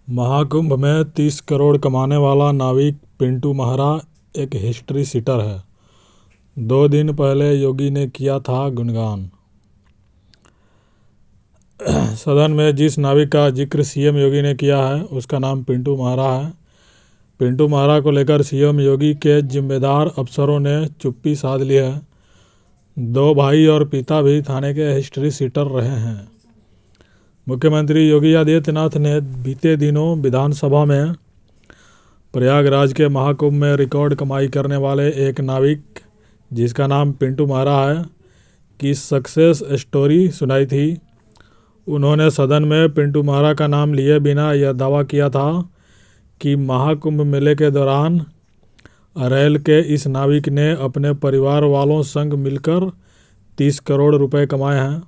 महाकुंभ में 30 करोड़ कमाने वाला नाविक पिंटू महरा एक हिस्ट्री सीटर है। 2 दिन पहले योगी ने किया था गुणगान। सदन में जिस नाविक का जिक्र सीएम योगी ने किया है उसका नाम पिंटू महरा है। पिंटू महरा को लेकर सीएम योगी के जिम्मेदार अफसरों ने चुप्पी साध ली है। 2 भाई और पिता भी थाने के हिस्ट्री सीटर रहे हैं। मुख्यमंत्री योगी आदित्यनाथ ने बीते दिनों विधानसभा में प्रयागराज के महाकुंभ में रिकॉर्ड कमाई करने वाले एक नाविक जिसका नाम पिंटू महरा है की सक्सेस स्टोरी सुनाई थी। उन्होंने सदन में पिंटू महरा का नाम लिए बिना यह दावा किया था कि महाकुंभ मेले के दौरान अरैल के इस नाविक ने अपने परिवार वालों संग मिलकर 30 करोड़ रुपए कमाए हैं।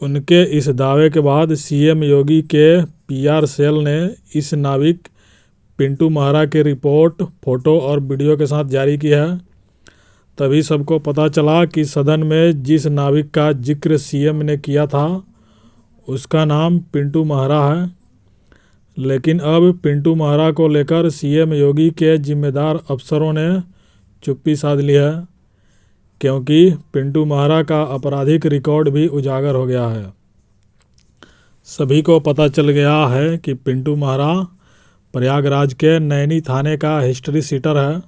उनके इस दावे के बाद सीएम योगी के पीआर सेल ने इस नाविक पिंटू महरा की रिपोर्ट फोटो और वीडियो के साथ जारी की है। तभी सबको पता चला कि सदन में जिस नाविक का जिक्र सीएम ने किया था उसका नाम पिंटू महरा है। लेकिन अब पिंटू महरा को लेकर सीएम योगी के जिम्मेदार अफसरों ने चुप्पी साध ली है, क्योंकि पिंटू महरा का आपराधिक रिकॉर्ड भी उजागर हो गया है। सभी को पता चल गया है कि पिंटू महरा प्रयागराज के नैनी थाने का हिस्ट्री सीटर है।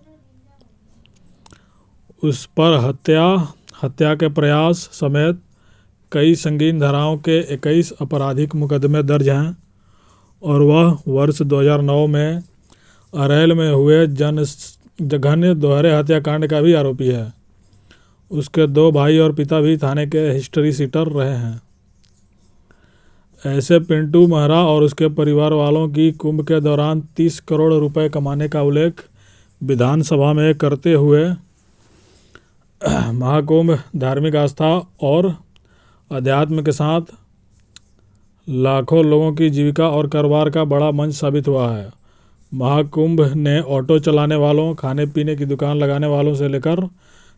उस पर हत्या के प्रयास समेत कई संगीन धाराओं के 21 आपराधिक मुकदमे दर्ज हैं और वह वर्ष 2009 में अरैल में हुए जघन्य दोहरे हत्याकांड का भी आरोपी है। उसके 2 भाई और पिता भी थाने के हिस्ट्री सीटर रहे हैं। ऐसे पिंटू महरा और उसके परिवार वालों की कुंभ के दौरान 30 करोड़ रुपए कमाने का उल्लेख विधानसभा में करते हुए महाकुंभ धार्मिक आस्था और अध्यात्म के साथ लाखों लोगों की जीविका और कारोबार का बड़ा मंच साबित हुआ है। महाकुंभ ने ऑटो चलाने वालों, खाने पीने की दुकान लगाने वालों से लेकर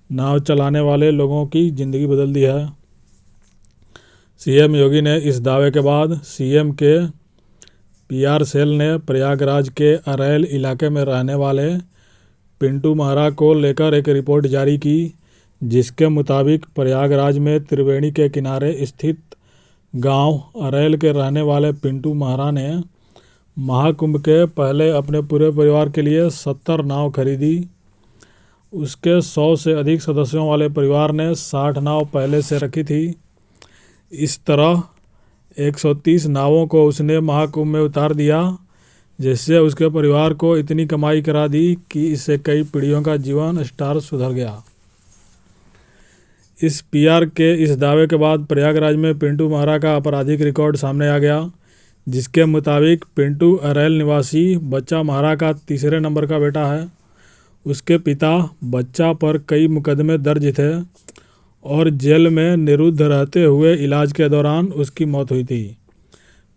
नाव चलाने वाले लोगों की ज़िंदगी बदल दी है। सीएम योगी ने इस दावे के बाद सीएम के पीआर सेल ने प्रयागराज के अरैल इलाके में रहने वाले पिंटू महरा को लेकर एक रिपोर्ट जारी की, जिसके मुताबिक प्रयागराज में त्रिवेणी के किनारे स्थित गांव अरैल के रहने वाले पिंटू महरा ने महाकुंभ के पहले अपने पूरे परिवार के लिए 70 नाव खरीदी। उसके 100 से अधिक सदस्यों वाले परिवार ने 60 नाव पहले से रखी थी। इस तरह 130 नावों को उसने महाकुंभ में उतार दिया, जिससे उसके परिवार को इतनी कमाई करा दी कि इससे कई पीढ़ियों का जीवन स्तर सुधर गया। इस पीआर के इस दावे के बाद प्रयागराज में पिंटू महरा का आपराधिक रिकॉर्ड सामने आ गया, जिसके मुताबिक पिंटू अरैल निवासी बच्चा महरा का तीसरे नंबर का बेटा है। उसके पिता बच्चा पर कई मुकदमे दर्ज थे और जेल में निरुद्ध रहते हुए इलाज के दौरान उसकी मौत हुई थी।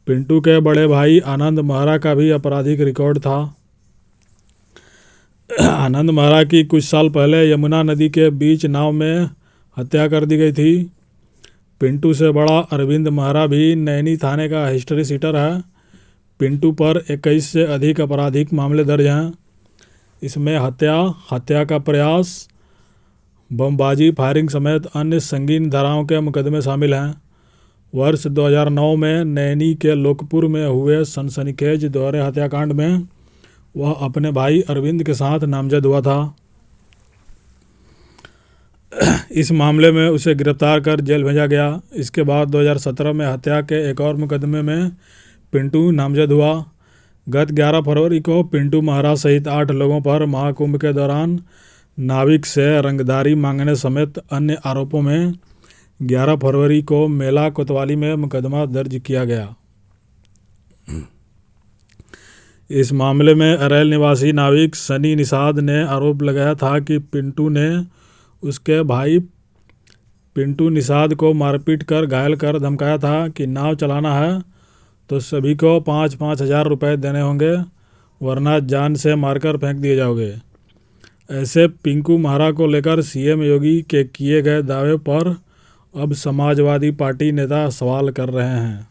पिंटू के बड़े भाई आनंद महरा का भी आपराधिक रिकॉर्ड था। आनंद महरा की कुछ साल पहले यमुना नदी के बीच नाव में हत्या कर दी गई थी। पिंटू से बड़ा अरविंद महरा भी नैनी थाने का हिस्ट्री सीटर है। पिंटू पर 21 से अधिक आपराधिक मामले दर्ज हैं। इसमें हत्या का प्रयास, बमबाजी, फायरिंग समेत अन्य संगीन धाराओं के मुकदमे शामिल हैं। वर्ष 2009 में नैनी के लोकपुर में हुए सनसनीखेज दोहरे हत्याकांड में वह अपने भाई अरविंद के साथ नामजद हुआ था। इस मामले में उसे गिरफ्तार कर जेल भेजा गया। इसके बाद 2017 में हत्या के एक और मुकदमे में पिंटू नामजद हुआ। गत 11 फरवरी को पिंटू महरा सहित 8 लोगों पर महाकुंभ के दौरान नाविक से रंगदारी मांगने समेत अन्य आरोपों में 11 फरवरी को मेला कोतवाली में मुकदमा दर्ज किया गया। इस मामले में अरैल निवासी नाविक सनी निषाद ने आरोप लगाया था कि पिंटू ने उसके भाई पिंटू निषाद को मारपीट कर घायल कर धमकाया था कि नाव चलाना है तो सभी को 5-5 हज़ार रुपये देने होंगे, वरना जान से मारकर फेंक दिए जाओगे। ऐसे पिंटू महरा को लेकर सीएम योगी के किए गए दावे पर अब समाजवादी पार्टी नेता सवाल कर रहे हैं।